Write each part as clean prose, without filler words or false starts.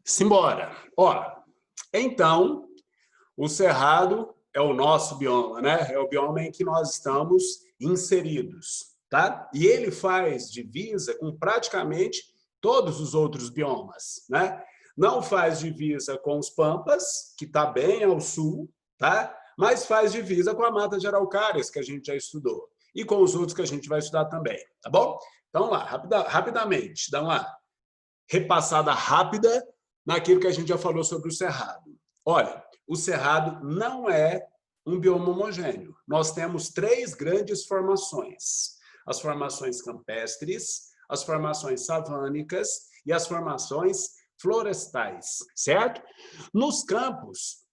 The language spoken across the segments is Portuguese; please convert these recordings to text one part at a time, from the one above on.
Simbora. Ó, então, o Cerrado é o nosso bioma, né? É o bioma em que nós estamos inseridos, tá? E ele faz divisa com praticamente todos os outros biomas, né? Não faz divisa com os Pampas, que está bem ao sul, tá? Mas faz divisa com a Mata de Araucárias, que a gente já estudou, e com os outros que a gente vai estudar também, tá bom? Então, lá, rapidamente, dá uma repassada rápida naquilo que a gente já falou sobre o Cerrado. Olha, o Cerrado não é um bioma homogêneo. Nós temos três grandes formações. As formações campestres, as formações savânicas e as formações florestais, certo? Nos campos,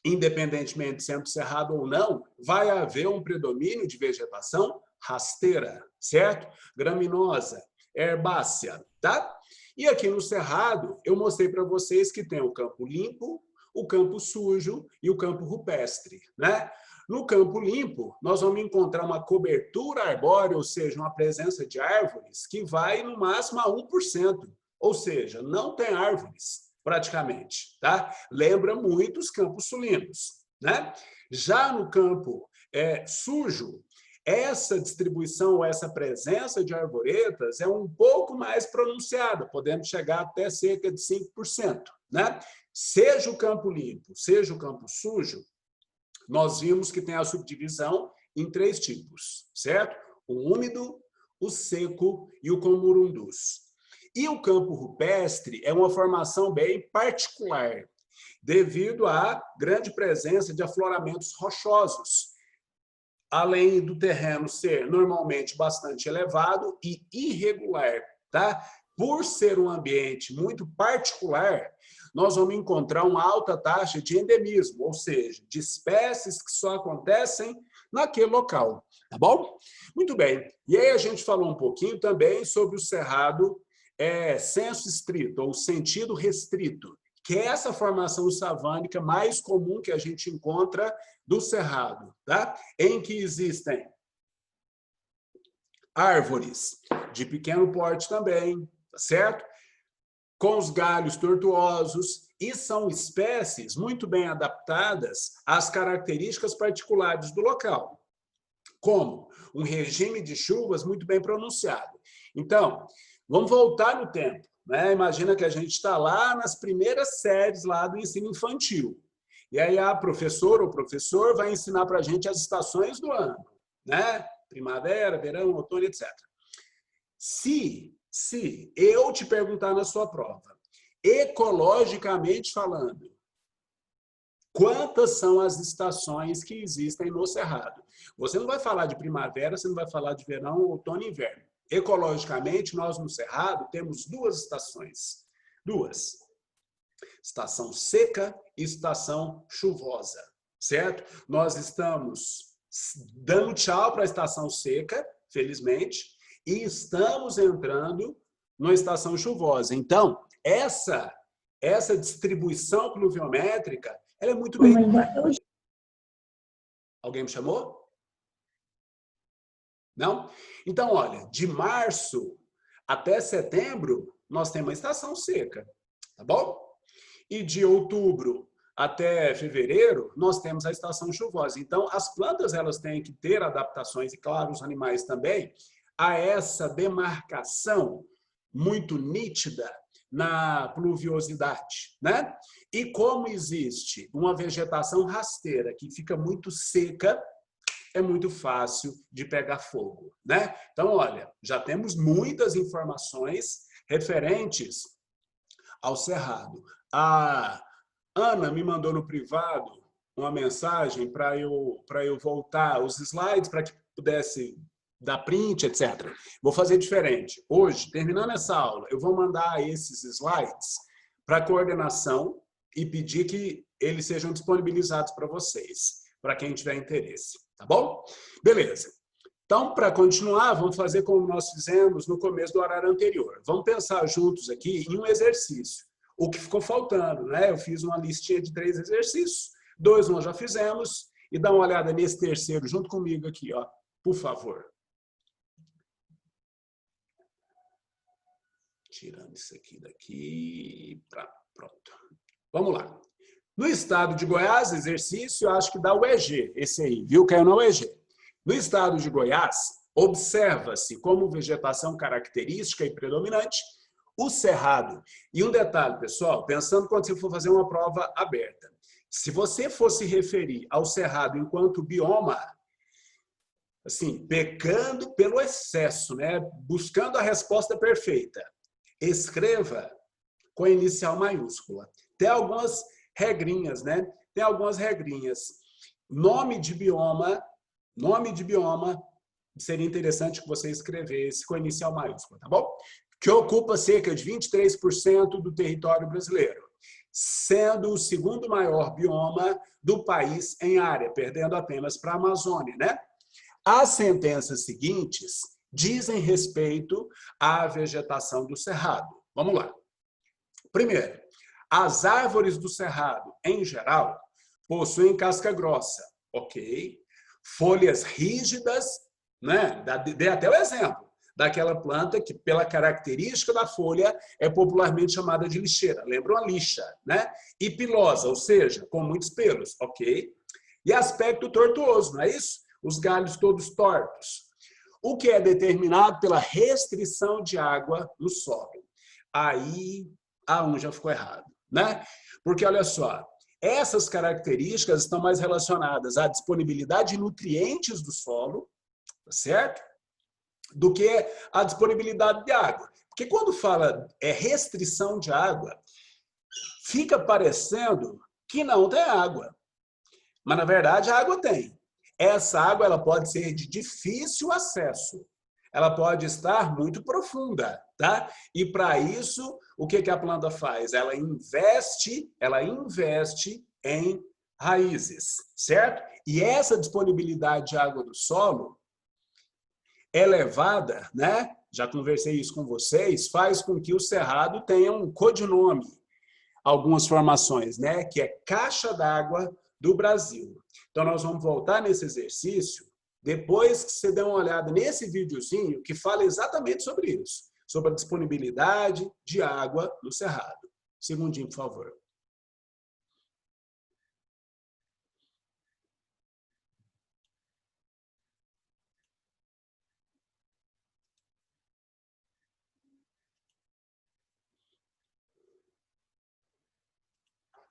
independentemente sendo cerrado ou não, vai haver um predomínio de vegetação rasteira, certo? Graminosa, herbácea, tá? E aqui no Cerrado, eu mostrei para vocês que tem o campo limpo, o campo sujo e o campo rupestre, né? No campo limpo, nós vamos encontrar uma cobertura arbórea, ou seja, uma presença de árvores que vai no máximo a 1%, ou seja, não tem árvores praticamente, tá? Lembra muito os campos sulinos, né? Já no campo sujo, essa distribuição, essa presença de arvoretas é um pouco mais pronunciada, podemos chegar até cerca de 5%, né? Seja o campo limpo, seja o campo sujo, nós vimos que tem a subdivisão em três tipos, certo? O úmido, o seco e o com murundus. E o campo rupestre é uma formação bem particular, devido à grande presença de afloramentos rochosos, além do terreno ser normalmente bastante elevado e irregular, tá? Por ser um ambiente muito particular, nós vamos encontrar uma alta taxa de endemismo, ou seja, de espécies que só acontecem naquele local, tá bom? Muito bem. E aí a gente falou um pouquinho também sobre o cerrado senso estrito, ou sentido restrito, que é essa formação savânica mais comum que a gente encontra do cerrado, tá? Em que existem árvores de pequeno porte também, tá certo? Com os galhos tortuosos, e são espécies muito bem adaptadas às características particulares do local, como um regime de chuvas muito bem pronunciado. Então, vamos voltar no tempo, né? Imagina que a gente está lá nas primeiras séries lá do ensino infantil. E aí a professora ou professor vai ensinar para a gente as estações do ano, né? Primavera, verão, outono, etc. Se eu te perguntar na sua prova, ecologicamente falando, quantas são as estações que existem no Cerrado? Você não vai falar de primavera, você não vai falar de verão, outono e inverno. Ecologicamente, nós no Cerrado temos duas estações. Duas. Estação seca e estação chuvosa, certo? Nós estamos dando tchau para a estação seca, felizmente, e estamos entrando na estação chuvosa. Então, essa distribuição pluviométrica, ela é muito bem... Alguém me chamou? Não? Então, olha, de março até setembro, nós temos uma estação seca, tá bom? E de outubro até fevereiro, nós temos a estação chuvosa. Então, as plantas elas têm que ter adaptações, e claro, os animais também, a essa demarcação muito nítida na pluviosidade, né? E como existe uma vegetação rasteira que fica muito seca, é muito fácil de pegar fogo, né? Então, olha, já temos muitas informações referentes ao Cerrado. A Ana me mandou no privado uma mensagem para eu voltar os slides, para que pudesse dar print, etc. Vou fazer diferente. Hoje, terminando essa aula, eu vou mandar esses slides para a coordenação e pedir que eles sejam disponibilizados para vocês, para quem tiver interesse, tá bom? Beleza. Então, para continuar, vamos fazer como nós fizemos no começo do horário anterior. Vamos pensar juntos aqui em um exercício. O que ficou faltando, né? Eu fiz uma listinha de 3 exercícios, 2 nós já fizemos, e dá uma olhada nesse terceiro junto comigo aqui, ó, por favor. Tirando isso aqui daqui, pronto. Vamos lá. No estado de Goiás, exercício, eu acho que dá o EG, esse aí, viu? Caiu no EG. No estado de Goiás, observa-se como vegetação característica e predominante o cerrado. E um detalhe, pessoal, pensando quando você for fazer uma prova aberta, se você for se referir ao cerrado enquanto bioma, assim, pecando pelo excesso, né? Buscando a resposta perfeita, escreva com a inicial maiúscula. Tem algumas regrinhas, né? Tem algumas regrinhas. Nome de bioma, seria interessante que você escrevesse com a inicial maiúscula, tá bom? Que ocupa cerca de 23% do território brasileiro, sendo o segundo maior bioma do país em área, perdendo apenas para a Amazônia, né? As sentenças seguintes dizem respeito à vegetação do cerrado. Vamos lá. Primeiro, as árvores do cerrado, em geral, possuem casca grossa, ok? Folhas rígidas, né? Dei até o exemplo daquela planta que, pela característica da folha, é popularmente chamada de lixeira. Lembra uma lixa, né? E pilosa, ou seja, com muitos pelos, ok? E aspecto tortuoso, não é isso? Os galhos todos tortos. O que é determinado pela restrição de água no solo. Aí, A1 já ficou errado, né? Porque, olha só, essas características estão mais relacionadas à disponibilidade de nutrientes do solo, certo? Do que a disponibilidade de água. Porque quando fala restrição de água, fica parecendo que não tem água. Mas, na verdade, a água tem. Essa água ela pode ser de difícil acesso. Ela pode estar muito profunda, tá? E, para isso, o que a planta faz? Ela investe em raízes, certo? E essa disponibilidade de água do solo elevada, né? Já conversei isso com vocês, faz com que o cerrado tenha um codinome, algumas formações, né? Que é Caixa d'Água do Brasil. Então, nós vamos voltar nesse exercício depois que você der uma olhada nesse videozinho que fala exatamente sobre isso, sobre a disponibilidade de água no cerrado. Segundinho, por favor.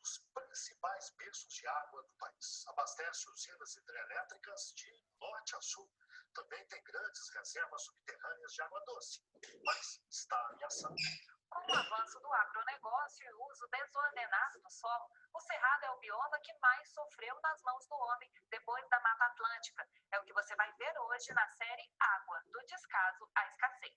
Dos principais berços de água do país. Abastece usinas hidrelétricas de norte a sul. Também tem grandes reservas subterrâneas de água doce, mas está ameaçado. Com o avanço do agronegócio e o uso desordenado do solo, o cerrado é o bioma que mais sofreu nas mãos do homem depois da Mata Atlântica. É o que você vai ver hoje na série Água, do descaso à escassez.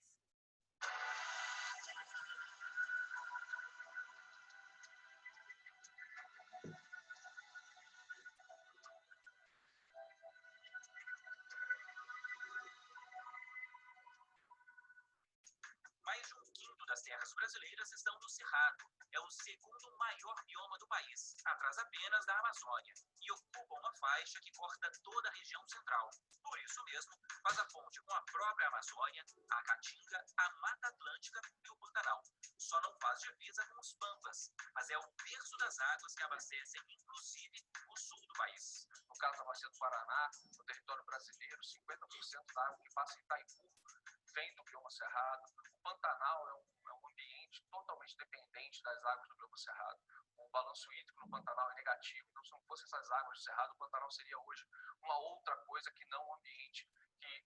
Mais de um quinto das terras brasileiras estão no Cerrado. É o segundo maior bioma do país, atrás apenas da Amazônia, e ocupa uma faixa que corta toda a região central. Por isso mesmo, faz a ponte com a própria Amazônia, a Caatinga, a Mata Atlântica e o Pantanal. Só não faz divisa com os Pampas, mas é o berço das águas que abastecem, inclusive, o sul do país. No caso da Bacia do Paraná, no território brasileiro, 50% da água que passa em Itaipu vem do bioma cerrado. O Pantanal é um ambiente totalmente dependente das águas do Globo Cerrado. O balanço hídrico no Pantanal é negativo, então se não fossem essas águas do Cerrado, o Pantanal seria hoje uma outra coisa que não o ambiente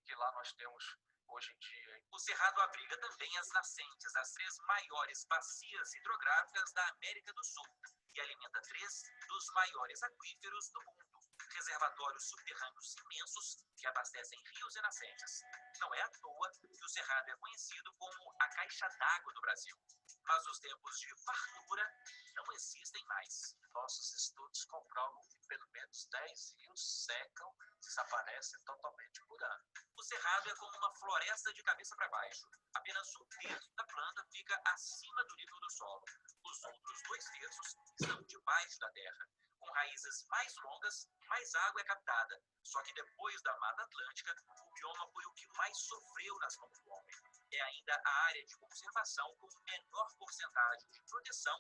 que lá nós temos hoje em dia. O Cerrado abriga também as nascentes, as 3 maiores bacias hidrográficas da América do Sul e alimenta 3 dos maiores aquíferos do mundo. Reservatórios subterrâneos imensos que abastecem rios e nascentes. Não é à toa que o Cerrado é conhecido como a caixa d'água do Brasil. Mas os tempos de fartura não existem mais. Nossos estudos comprovam que pelo menos 10 rios secam, desaparecem totalmente por ano. O Cerrado é como uma floresta de cabeça para baixo. Apenas 1/3 da planta fica acima do nível do solo. Os outros 2/3 estão debaixo da terra. Com raízes mais longas, mais água é captada. Só que depois da Mata Atlântica, o bioma foi o que mais sofreu nas mãos do homem. É ainda a área de conservação com menor porcentagem de proteção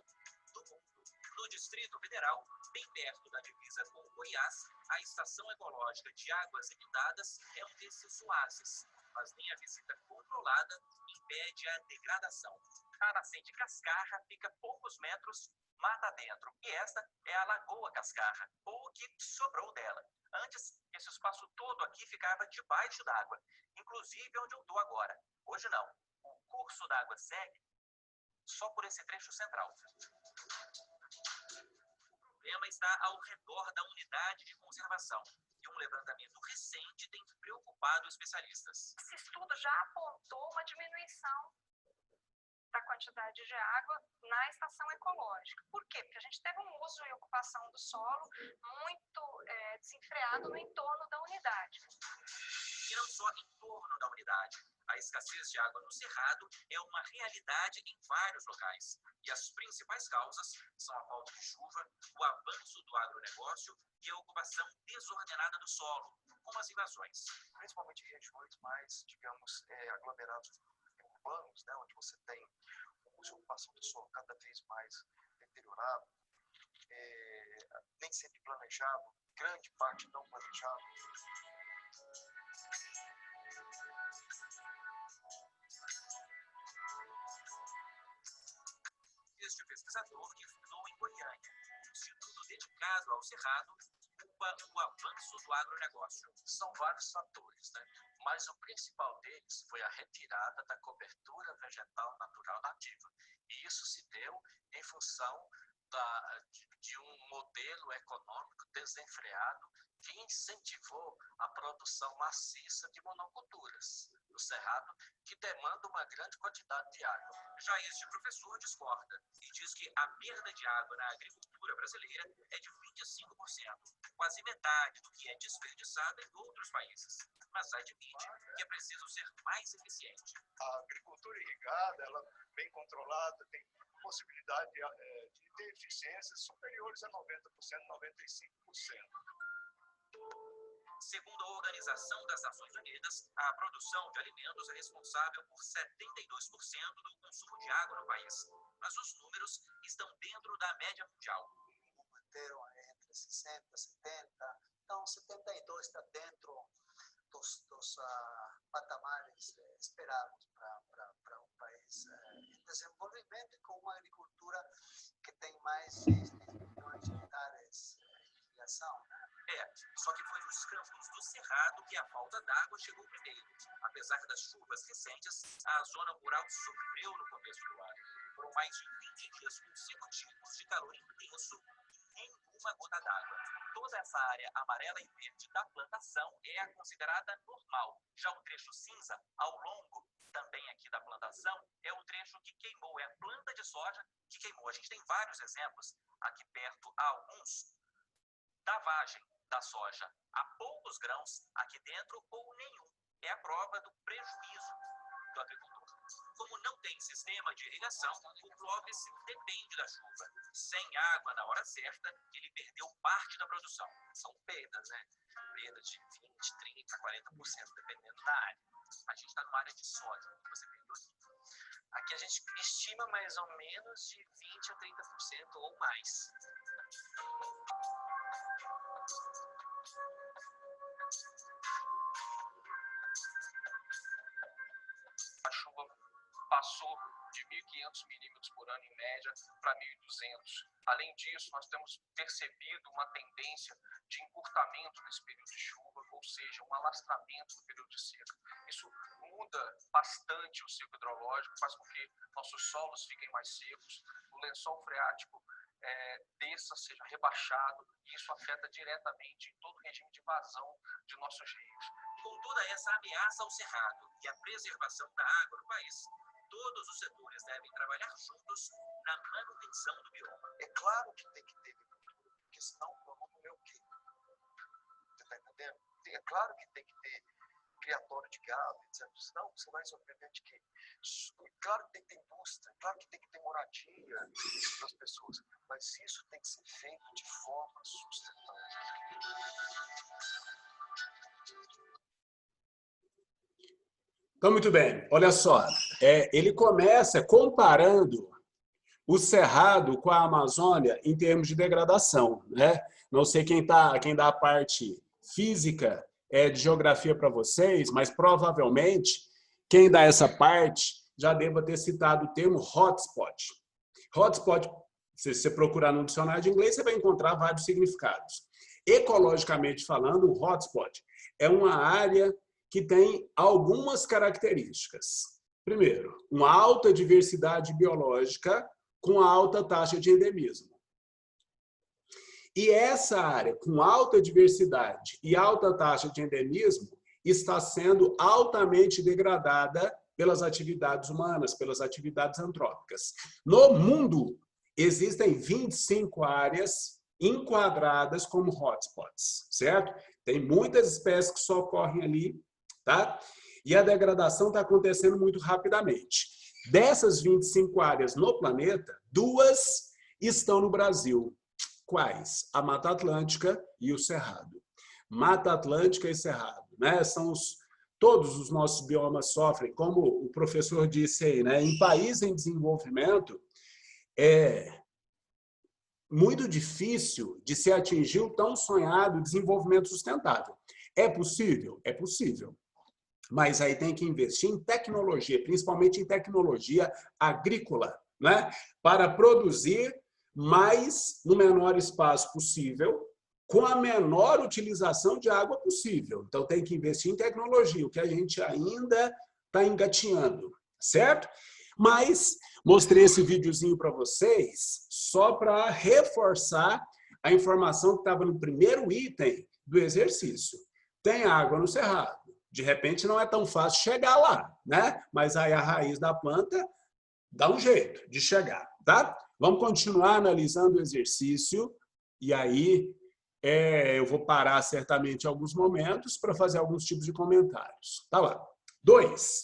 do mundo. No Distrito Federal, bem perto da divisa com Goiás, a Estação Ecológica de Águas Inundadas é um desses oásis, mas nem a visita controlada impede a degradação. A nascente Cascarra fica poucos metros mata dentro, e esta é a Lagoa Cascarra, ou o que sobrou dela. Antes, esse espaço todo aqui ficava debaixo d'água, inclusive onde eu estou agora. Hoje não. O curso da água segue só por esse trecho central. O problema está ao redor da unidade de conservação, e um levantamento recente tem preocupado especialistas. Esse estudo já apontou uma diminuição da quantidade de água na estação ecológica. Por quê? Porque a gente teve um uso e ocupação do solo muito desenfreado no entorno da unidade. E não só em torno da unidade. A escassez de água no Cerrado é uma realidade em vários locais. E as principais causas são a falta de chuva, o avanço do agronegócio e a ocupação desordenada do solo, como as invasões. Principalmente em regiões mais, digamos, aglomerados urbanos, né, onde você tem uma ocupação do solo cada vez mais deteriorado, nem sempre planejado, grande parte não planejado. Este pesquisador que fundou em Goiânia um instituto dedicado ao Cerrado culpa o avanço do agronegócio. São vários fatores, né? Mas o principal deles foi a retirada da cobertura vegetal natural nativa. E isso se deu em função de um modelo econômico desenfreado que incentivou a produção maciça de monoculturas no Cerrado, que demanda uma grande quantidade de água. Já este professor discorda e diz que a perda de água na agricultura brasileira é de 25%, quase metade do que é desperdiçado em outros países. Mas admite que é preciso ser mais eficiente. A agricultura irrigada, ela bem controlada, tem possibilidade de ter eficiências superiores a 90%, 95%. Segundo a Organização das Nações Unidas, a produção de alimentos é responsável por 72% do consumo de água no país. Mas os números estão dentro da média mundial. O mundo inteiro é entre 60% e 70%, então 72% está dentro dos patamares esperados para um país em desenvolvimento e com uma agricultura que tem mais de 6 milhões de hectares de irrigação, né? Só que foi nos campos do Cerrado que a falta d'água chegou primeiro. Apesar das chuvas recentes, a zona rural sofreu no começo do ano. Foram mais de 20 dias consecutivos de calor intenso e nenhuma gota d'água. Toda essa área amarela e verde da plantação é a considerada normal. Já o trecho cinza, ao longo, também aqui da plantação, é o trecho que queimou. É a planta de soja que queimou. A gente tem vários exemplos. Aqui perto há alguns da vagem da soja. Há poucos grãos aqui dentro ou nenhum. É a prova do prejuízo do agricultor. Como não tem sistema de irrigação, o Clóvis depende da chuva. Sem água na hora certa, ele perdeu parte da produção. São perdas, né? Perdas de 20%, 30%, 40%, dependendo da área. A gente está numa área de soja, que você perdeu aqui. Aqui a gente estima mais ou menos de 20% a 30% ou mais. A chuva passou de 1.500 milímetros por ano, em média, para 1.200. Além disso, nós temos percebido uma tendência de encurtamento desse período de chuva, ou seja, um alastramento do período de seca. Isso muda bastante o ciclo hidrológico, faz com que nossos solos fiquem mais secos, o lençol freático desça, seja rebaixado, e isso afeta diretamente em todo o regime de vazão de nossos rios. Com toda essa ameaça ao cerrado e a preservação da água no país, todos os setores devem trabalhar juntos na manutenção do bioma. É claro que tem que ter agricultura, porque senão eu vou comer o quê? Você está entendendo? É claro que tem que ter criatório de gado, etc. Senão você vai sobreviver de quê? Claro que tem que ter indústria, claro que tem que ter moradia para as pessoas, mas isso tem que ser feito de forma sustentável. Então, muito bem. Olha só, ele começa comparando o Cerrado com a Amazônia em termos de degradação, né? Não sei quem dá a parte física de geografia para vocês, mas provavelmente quem dá essa parte já deva ter citado o termo hotspot. Hotspot, se você procurar no dicionário de inglês, você vai encontrar vários significados. Ecologicamente falando, um hotspot é uma área que tem algumas características. Primeiro, uma alta diversidade biológica com alta taxa de endemismo. E essa área com alta diversidade e alta taxa de endemismo está sendo altamente degradada pelas atividades humanas, pelas atividades antrópicas. No mundo, existem 25 áreas enquadradas como hotspots, certo? Tem muitas espécies que só ocorrem ali, tá? E a degradação está acontecendo muito rapidamente. Dessas 25 áreas no planeta, 2 estão no Brasil. Quais? A Mata Atlântica e o Cerrado. Mata Atlântica e Cerrado, né? Todos os nossos biomas sofrem, como o professor disse aí, né? Em países em desenvolvimento, é muito difícil de se atingir o tão sonhado desenvolvimento sustentável. É possível? É possível. Mas aí tem que investir em tecnologia, principalmente em tecnologia agrícola, né? Para produzir mais no menor espaço possível, com a menor utilização de água possível. Então, tem que investir em tecnologia, o que a gente ainda está engatinhando, certo? Mas mostrei esse videozinho para vocês só para reforçar a informação que estava no primeiro item do exercício. Tem água no Cerrado. De repente, não é tão fácil chegar lá, né? Mas aí a raiz da planta dá um jeito de chegar, tá? Vamos continuar analisando o exercício e aí eu vou parar certamente em alguns momentos para fazer alguns tipos de comentários. Tá lá. 2.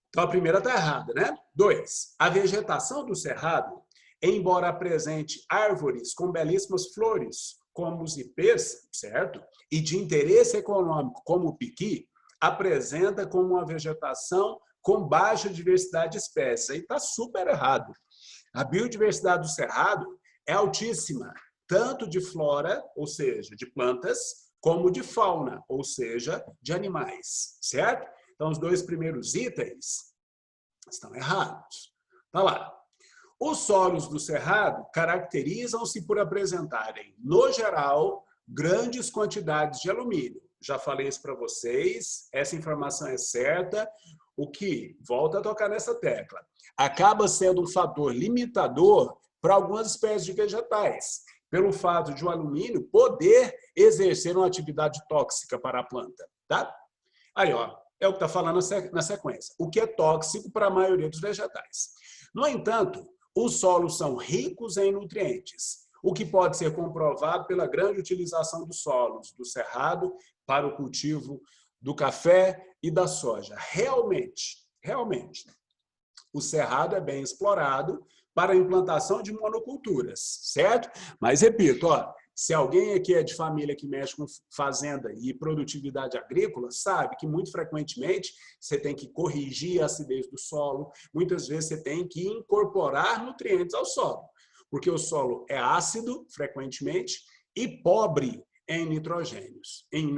Então, a primeira está errada, né? 2. A vegetação do Cerrado, embora apresente árvores com belíssimas flores, como os ipês, certo? E de interesse econômico, como o piqui, apresenta como uma vegetação com baixa diversidade de espécies. Aí está super errado. A biodiversidade do Cerrado é altíssima, tanto de flora, ou seja, de plantas, como de fauna, ou seja, de animais, certo? Então, os 2 primeiros itens estão errados. Tá lá. Os solos do Cerrado caracterizam-se por apresentarem, no geral, grandes quantidades de alumínio. Já falei isso para vocês, essa informação é certa. O que, volta a tocar nessa tecla, acaba sendo um fator limitador para algumas espécies de vegetais, pelo fato de o alumínio poder exercer uma atividade tóxica para a planta, tá? Aí, ó, é o que está falando na sequência. O que é tóxico para a maioria dos vegetais. No entanto, os solos são ricos em nutrientes, o que pode ser comprovado pela grande utilização dos solos do Cerrado para o cultivo do café e da soja. Realmente, o Cerrado é bem explorado para a implantação de monoculturas, certo? Mas, repito, ó, se alguém aqui é de família que mexe com fazenda e produtividade agrícola, sabe que muito frequentemente você tem que corrigir a acidez do solo, muitas vezes você tem que incorporar nutrientes ao solo, porque o solo é ácido, frequentemente, e pobre em nitrogênios. Em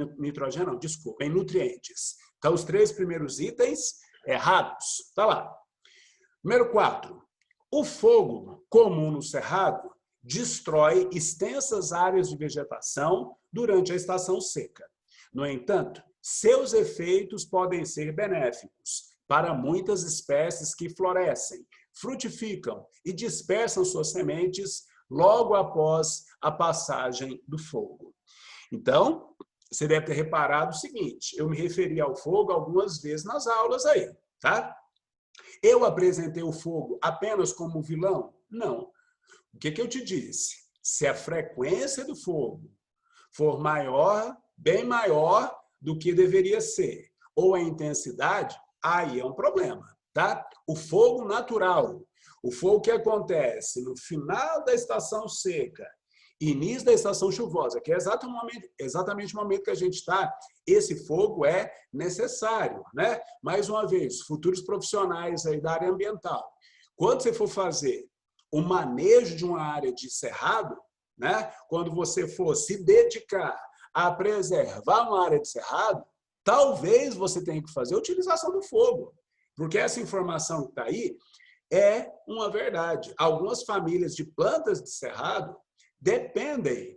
nutrientes. Então, os 3 primeiros itens errados. Tá lá. Número 4. O fogo comum no cerrado destrói extensas áreas de vegetação durante a estação seca. No entanto, seus efeitos podem ser benéficos para muitas espécies que florescem, frutificam e dispersam suas sementes logo após a passagem do fogo. Então, você deve ter reparado o seguinte, eu me referi ao fogo algumas vezes nas aulas aí, tá? Eu apresentei o fogo apenas como vilão? Não. O que eu te disse? Se a frequência do fogo for maior, bem maior do que deveria ser, ou a intensidade, aí é um problema, tá? O fogo natural, o fogo que acontece no final da estação seca, início da estação chuvosa, que é exatamente o momento que a gente está, esse fogo é necessário, né? Mais uma vez, futuros profissionais aí da área ambiental, quando você for fazer o manejo de uma área de cerrado, né? Quando você for se dedicar a preservar uma área de cerrado, talvez você tenha que fazer a utilização do fogo, porque essa informação que está aí é uma verdade. Algumas famílias de plantas de cerrado dependem,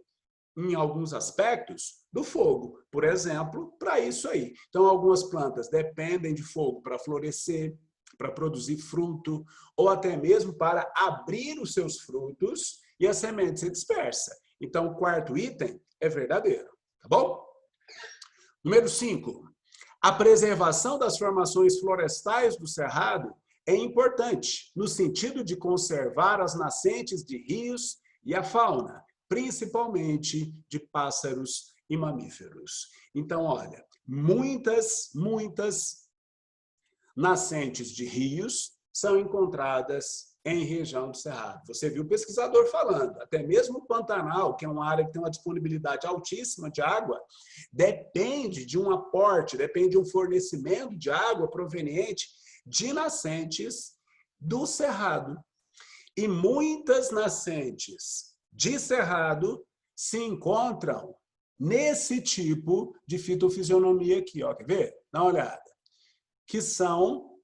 em alguns aspectos, do fogo. Por exemplo, para isso aí. Então, algumas plantas dependem de fogo para florescer, para produzir fruto, ou até mesmo para abrir os seus frutos e a semente se dispersa. Então, o quarto item é verdadeiro, tá bom? Número 5. A preservação das formações florestais do cerrado é importante no sentido de conservar as nascentes de rios e a fauna, principalmente de pássaros e mamíferos. Então, olha, muitas nascentes de rios são encontradas em região do cerrado. Você viu o pesquisador falando, até mesmo o Pantanal, que é uma área que tem uma disponibilidade altíssima de água, depende de um aporte, depende de um fornecimento de água proveniente de nascentes do cerrado. E muitas nascentes de cerrado se encontram nesse tipo de fitofisionomia aqui, ó, quer ver? Dá uma olhada. Que são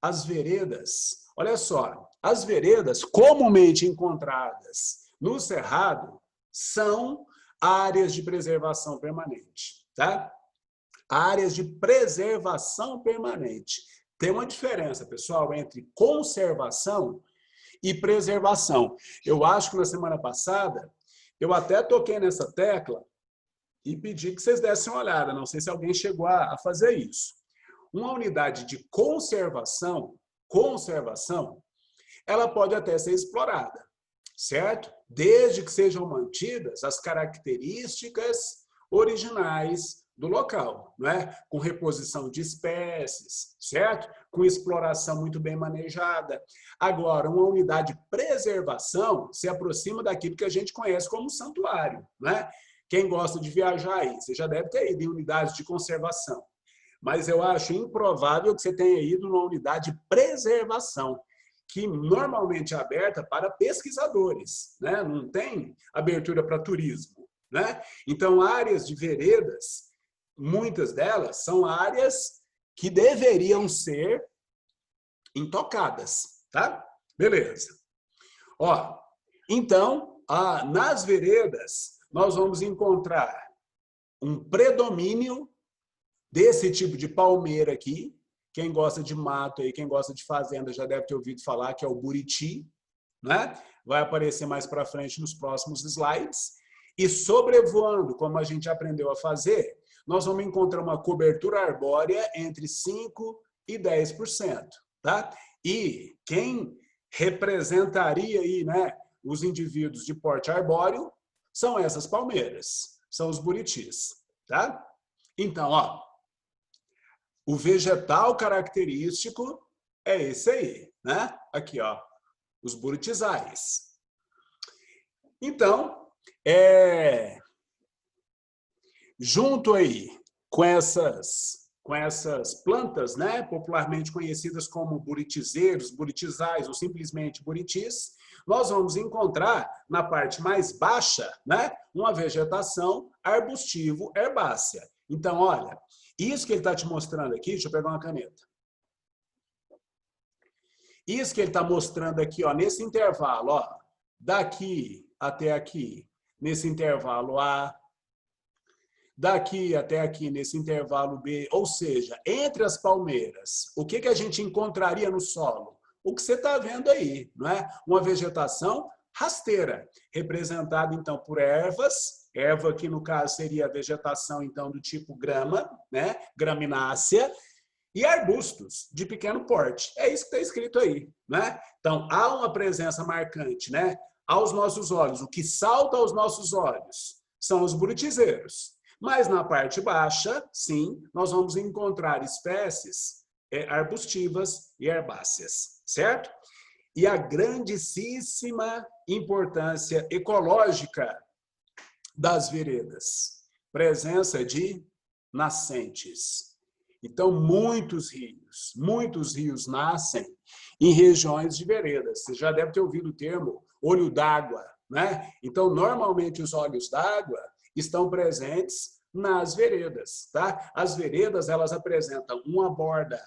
as veredas. Olha só, as veredas comumente encontradas no cerrado são áreas de preservação permanente, tá? Áreas de preservação permanente. Tem uma diferença, pessoal, entre conservação e preservação. Eu acho que na semana passada, eu até toquei nessa tecla e pedi que vocês dessem uma olhada. Não sei se alguém chegou a fazer isso. Uma unidade de conservação, ela pode até ser explorada, certo? Desde que sejam mantidas as características originais do local, não é? Com reposição de espécies, certo? Com exploração muito bem manejada. Agora, uma unidade de preservação se aproxima daquilo que a gente conhece como santuário, não é? Quem gosta de viajar aí, você já deve ter ido em unidades de conservação. Mas eu acho improvável que você tenha ido numa unidade de preservação, que normalmente é aberta para pesquisadores, né? Não tem abertura para turismo, né? Então, áreas de veredas, muitas delas são áreas que deveriam ser intocadas, tá? Beleza. Ó, então, nas veredas, nós vamos encontrar um predomínio desse tipo de palmeira aqui. Quem gosta de mato aí, quem gosta de fazenda já deve ter ouvido falar que é o buriti, né? Vai aparecer mais para frente nos próximos slides. E sobrevoando, como a gente aprendeu a fazer, nós vamos encontrar uma cobertura arbórea entre 5% e 10%, tá? E quem representaria aí, né, os indivíduos de porte arbóreo são essas palmeiras, são os buritis, tá? Então, ó, o vegetal característico é esse aí, né? Aqui, ó, os buritizais. Então, junto aí com essas plantas, né, popularmente conhecidas como buritizeiros, buritizais ou simplesmente buritis, nós vamos encontrar na parte mais baixa, né, uma vegetação arbustivo-herbácea. Então, olha, isso que ele está te mostrando aqui, deixa eu pegar uma caneta. Isso que ele está mostrando aqui, ó, nesse intervalo, ó, daqui até aqui, nesse intervalo A, daqui até aqui, nesse intervalo B, ou seja, entre as palmeiras, o que a gente encontraria no solo? O que você está vendo aí, não é? Uma vegetação rasteira, representada, então, por ervas. Erva, que no caso seria a vegetação, então, do tipo grama, né? Graminácea, e arbustos de pequeno porte. É isso que está escrito aí, né? Então, há uma presença marcante, né? Aos nossos olhos. O que salta aos nossos olhos são os buritizeiros. Mas na parte baixa, sim, nós vamos encontrar espécies arbustivas e herbáceas, certo? E a grandíssima importância ecológica das veredas. Presença de nascentes. Então, muitos rios nascem em regiões de veredas. Você já deve ter ouvido o termo olho d'água, né? Então, normalmente, os olhos d'água estão presentes nas veredas, tá? As veredas, elas apresentam uma borda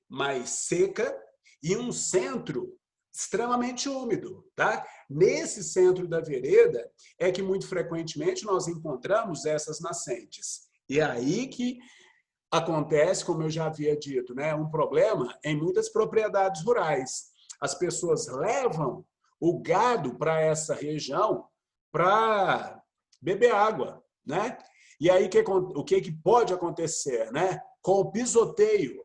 mais seca e um centro extremamente úmido, tá? Nesse centro da vereda é que muito frequentemente nós encontramos essas nascentes. E é aí que acontece, como eu já havia dito, né, um problema em muitas propriedades rurais. As pessoas levam o gado para essa região para beber água, né? E aí o que pode acontecer, né? Com o pisoteio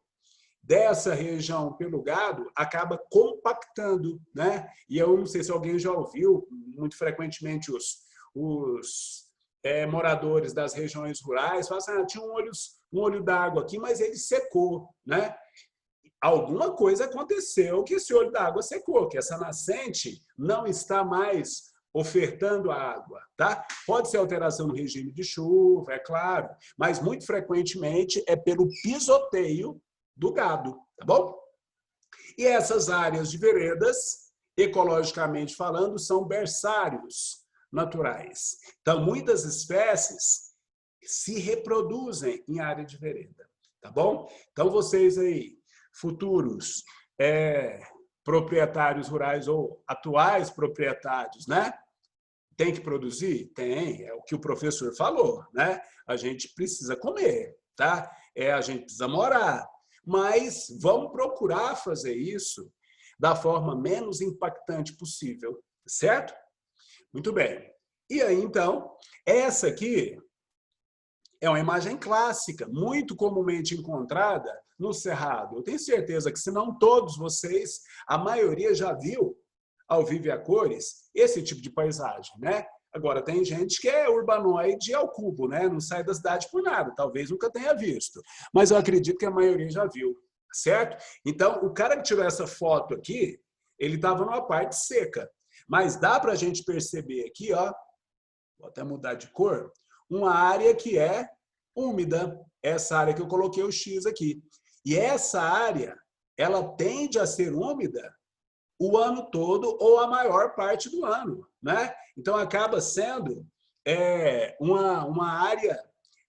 dessa região pelo gado, acaba compactando, né? E eu não sei se alguém já ouviu, muito frequentemente os moradores das regiões rurais falam assim, tinha um olho d'água aqui, mas ele secou, né? Alguma coisa aconteceu que esse olho d'água secou, que essa nascente não está mais ofertando a água, tá? Pode ser alteração no regime de chuva, é claro, mas muito frequentemente é pelo pisoteio do gado, tá bom? E essas áreas de veredas, ecologicamente falando, são berçários naturais. Então, muitas espécies se reproduzem em área de vereda, tá bom? Então, vocês aí, futuros proprietários rurais ou atuais proprietários, né? Tem que produzir? Tem, é o que o professor falou, né? A gente precisa comer, tá? A gente precisa morar, mas vamos procurar fazer isso da forma menos impactante possível, certo? Muito bem. E aí, então, essa aqui é uma imagem clássica, muito comumente encontrada no Cerrado. Eu tenho certeza que, se não todos vocês, a maioria já viu, ao vivo e a cores, esse tipo de paisagem, né? Agora, tem gente que é urbanoide ao cubo, né? Não sai da cidade por nada, talvez nunca tenha visto. Mas eu acredito que a maioria já viu, certo? Então, o cara que tirou essa foto aqui, ele estava numa parte seca. Mas dá para a gente perceber aqui, ó, vou até mudar de cor, uma área que é úmida, essa área que eu coloquei o X aqui. E essa área, ela tende a ser úmida o ano todo ou a maior parte do ano, né? Então, acaba sendo uma área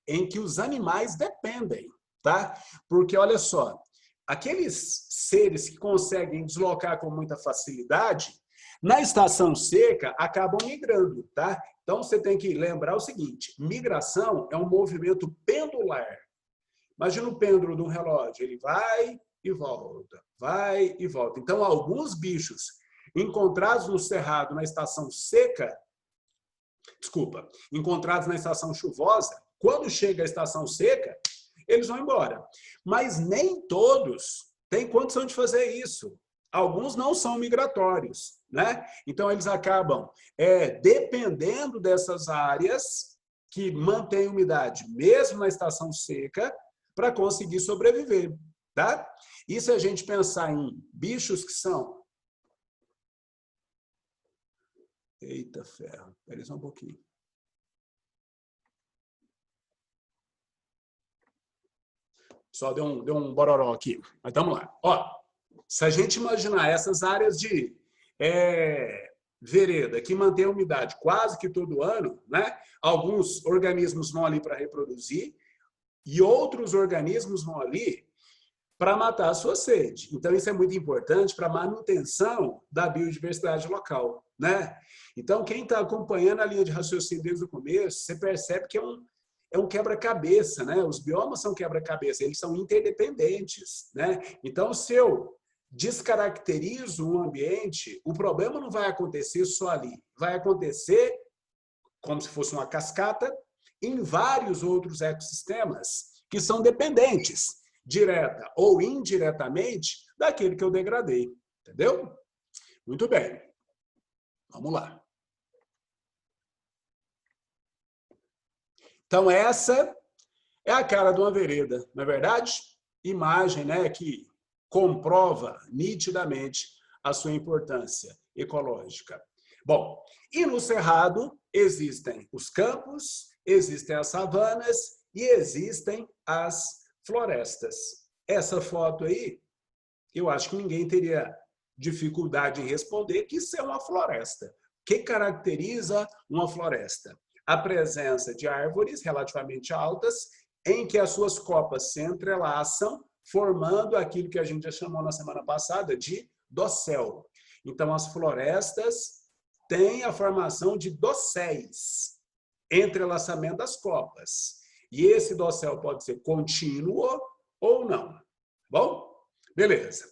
em que os animais dependem, tá? Porque, olha só, aqueles seres que conseguem deslocar com muita facilidade, na estação seca, acabam migrando, tá? Então, você tem que lembrar o seguinte, migração é um movimento pendular. Imagina o pêndulo de um relógio, ele vai e volta, vai e volta. Então, alguns bichos encontrados no cerrado na estação seca, encontrados na estação chuvosa, quando chega a estação seca, eles vão embora. Mas nem todos têm condição de fazer isso. Alguns não são migratórios, né? Então, eles acabam dependendo dessas áreas que mantêm umidade, mesmo na estação seca, para conseguir sobreviver, tá? E se a gente pensar em bichos que são... Eita ferro, espera só um pouquinho. Só deu um bororó aqui, mas vamos lá. Ó, se a gente imaginar essas áreas de vereda que mantém a umidade quase que todo ano, né? Alguns organismos vão ali para reproduzir e outros organismos vão ali para matar a sua sede. Então, isso é muito importante para a manutenção da biodiversidade local, né? Então, quem está acompanhando a linha de raciocínio desde o começo, você percebe que é um quebra-cabeça, né? Os biomas são quebra-cabeça, eles são interdependentes, né? Então, se eu descaracterizo um ambiente, o problema não vai acontecer só ali, vai acontecer como se fosse uma cascata em vários outros ecossistemas que são dependentes, direta ou indiretamente, daquele que eu degradei, entendeu? Muito bem, vamos lá. Então, essa é a cara de uma vereda, não é verdade? Imagem, né, que comprova nitidamente a sua importância ecológica. Bom, e no Cerrado existem os campos, existem as savanas e existem as florestas. Essa foto aí, eu acho que ninguém teria dificuldade em responder que isso é uma floresta. O que caracteriza uma floresta? A presença de árvores relativamente altas, em que as suas copas se entrelaçam, formando aquilo que a gente já chamou na semana passada de dossel. Então, as florestas têm a formação de dosséis, entrelaçamento das copas. E esse dossel pode ser contínuo ou não. Bom? Beleza.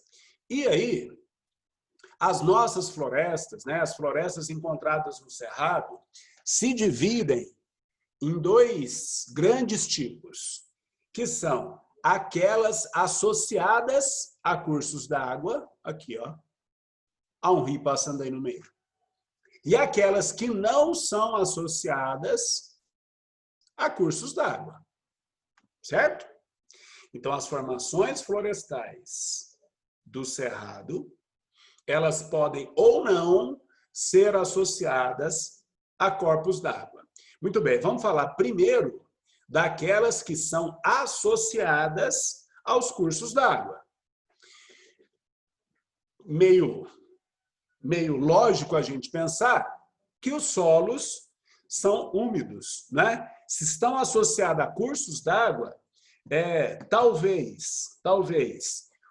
E aí, as nossas florestas, né, as florestas encontradas no Cerrado, se dividem em dois grandes tipos, que são aquelas associadas a cursos d'água, aqui, ó, há um rio passando aí no meio, e aquelas que não são associadas a cursos d'água, certo? Então, as formações florestais do Cerrado, elas podem ou não ser associadas a corpos d'água. Muito bem, vamos falar primeiro daquelas que são associadas aos cursos d'água. Meio lógico a gente pensar que os solos são úmidos, né? Se estão associados a cursos d'água, talvez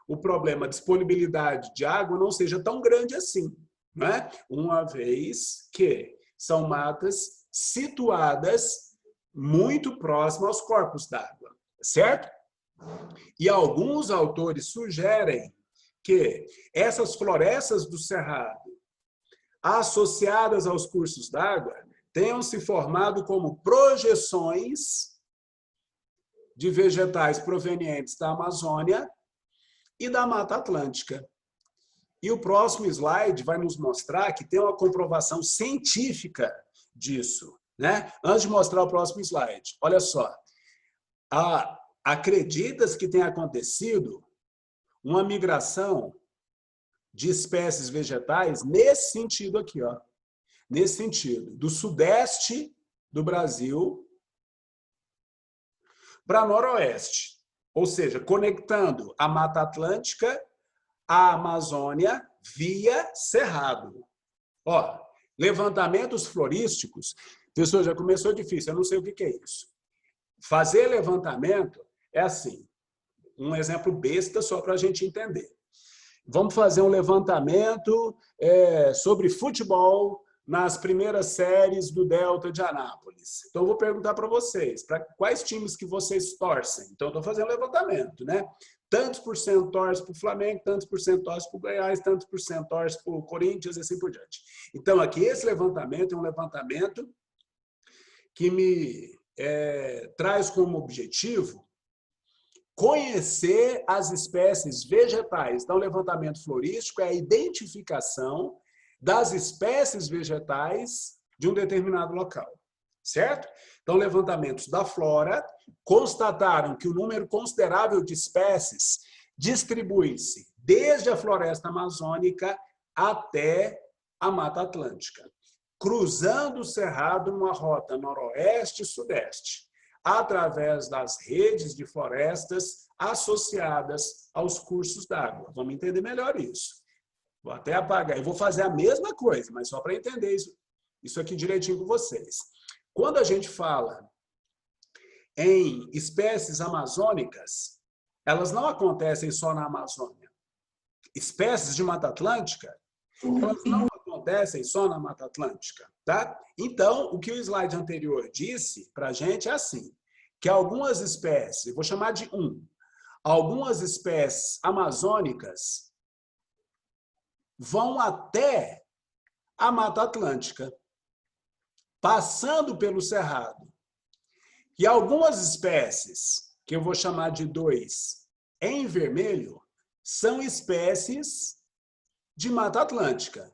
o problema de disponibilidade de água não seja tão grande assim, né? Uma vez que são matas situadas muito próximas aos corpos d'água, certo? E alguns autores sugerem que essas florestas do Cerrado, associadas aos cursos d'água, tenham se formado como projeções de vegetais provenientes da Amazônia e da Mata Atlântica. E o próximo slide vai nos mostrar que tem uma comprovação científica disso, né? Antes de mostrar o próximo slide, olha só. Acredita-se que tenha acontecido uma migração de espécies vegetais nesse sentido aqui, ó. Nesse sentido, do sudeste do Brasil para noroeste, ou seja, conectando a Mata Atlântica à Amazônia via Cerrado. Ó, levantamentos florísticos, pessoal, já começou difícil, eu não sei o que é isso. Fazer levantamento é assim, um exemplo besta só para a gente entender. Vamos fazer um levantamento sobre futebol nas primeiras séries do Delta de Anápolis. Então, eu vou perguntar para vocês, para quais times que vocês torcem? Então, estou fazendo levantamento, né? Tantos por cento torce para o Flamengo, tantos por cento torce para o Goiás, tantos por cento torce para o Corinthians e assim por diante. Então, aqui, esse levantamento é um levantamento que me traz como objetivo conhecer as espécies vegetais. Então, o levantamento florístico é a identificação das espécies vegetais de um determinado local, certo? Então, levantamentos da flora constataram que o número considerável de espécies distribui-se desde a floresta amazônica até a Mata Atlântica, cruzando o Cerrado numa rota noroeste e sudeste, através das redes de florestas associadas aos cursos d'água. Vamos entender melhor isso. Vou até apagar. Eu vou fazer a mesma coisa, mas só para entender isso aqui direitinho com vocês. Quando a gente fala em espécies amazônicas, elas não acontecem só na Amazônia. Espécies de Mata Atlântica, elas não acontecem só na Mata Atlântica, tá? Então, o que o slide anterior disse para a gente é assim, que algumas espécies, vou chamar de algumas espécies amazônicas vão até a Mata Atlântica, passando pelo Cerrado. E algumas espécies, que eu vou chamar de 2 em vermelho, são espécies de Mata Atlântica,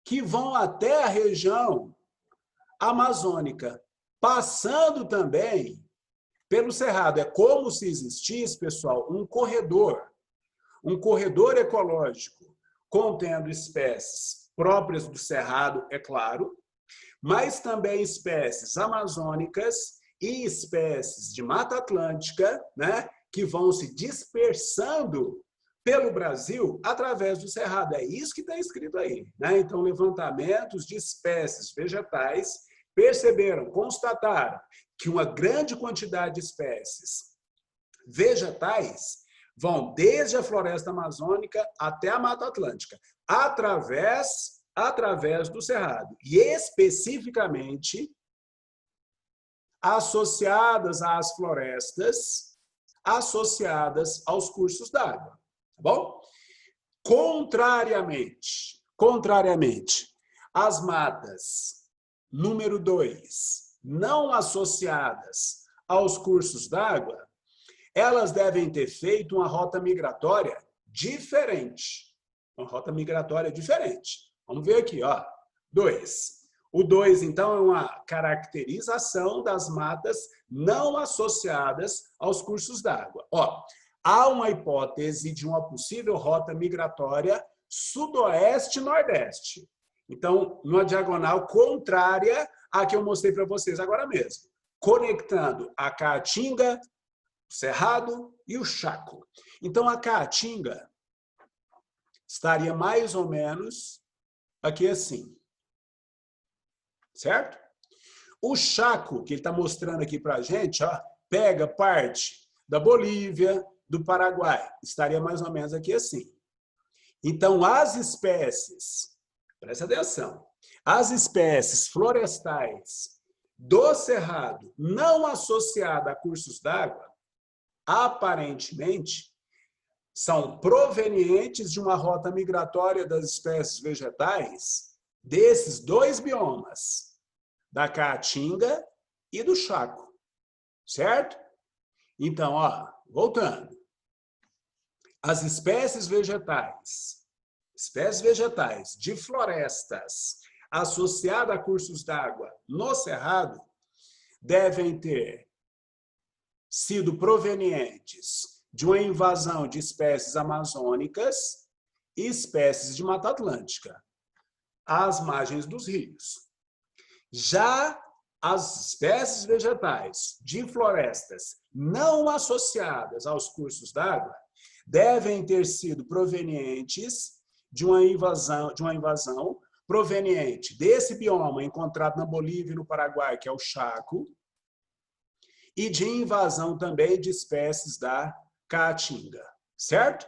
que vão até a região amazônica, passando também pelo Cerrado. É como se existisse, pessoal, um corredor ecológico, contendo espécies próprias do Cerrado, é claro, mas também espécies amazônicas e espécies de Mata Atlântica, né, que vão se dispersando pelo Brasil através do Cerrado. É isso que está escrito aí, né? Então, levantamentos de espécies vegetais constataram que uma grande quantidade de espécies vegetais vão desde a floresta amazônica até a Mata Atlântica, através do Cerrado. E especificamente associadas às florestas, associadas aos cursos d'água. Tá bom? Contrariamente, as matas número 2, não associadas aos cursos d'água, elas devem ter feito uma rota migratória diferente. Uma rota migratória diferente. Vamos ver aqui, ó. 2. O 2, então, é uma caracterização das matas não associadas aos cursos d'água. Ó, há uma hipótese de uma possível rota migratória sudoeste-nordeste. Então, numa diagonal contrária à que eu mostrei para vocês agora mesmo, conectando a Caatinga, o Cerrado e o Chaco. Então, a Caatinga estaria mais ou menos aqui assim. Certo? O Chaco, que ele está mostrando aqui para a gente, ó, pega parte da Bolívia, do Paraguai. Estaria mais ou menos aqui assim. Então, as espécies, presta atenção, as espécies florestais do Cerrado não associadas a cursos d'água, aparentemente, são provenientes de uma rota migratória das espécies vegetais desses 2 biomas, da Caatinga e do Chaco, certo? Então, ó, voltando. As espécies vegetais de florestas associadas a cursos d'água no Cerrado devem ter sido provenientes de uma invasão de espécies amazônicas e espécies de Mata Atlântica, às margens dos rios. Já as espécies vegetais de florestas não associadas aos cursos d'água devem ter sido provenientes de uma invasão proveniente desse bioma encontrado na Bolívia e no Paraguai, que é o Chaco, e de invasão também de espécies da Caatinga, certo?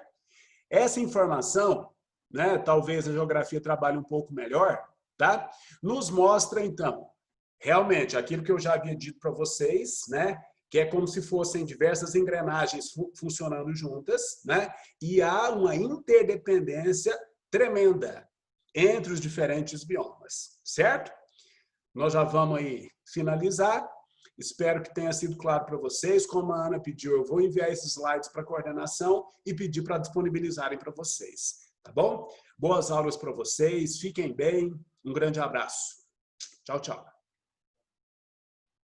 Essa informação, né, talvez a geografia trabalhe um pouco melhor, tá? Nos mostra, então, realmente, aquilo que eu já havia dito para vocês, né, que é como se fossem diversas engrenagens funcionando juntas, né, e há uma interdependência tremenda entre os diferentes biomas, certo? Nós já vamos aí finalizar. Espero que tenha sido claro para vocês. Como a Ana pediu, eu vou enviar esses slides para a coordenação e pedir para disponibilizarem para vocês. Tá bom? Boas aulas para vocês, fiquem bem, um grande abraço. Tchau, tchau.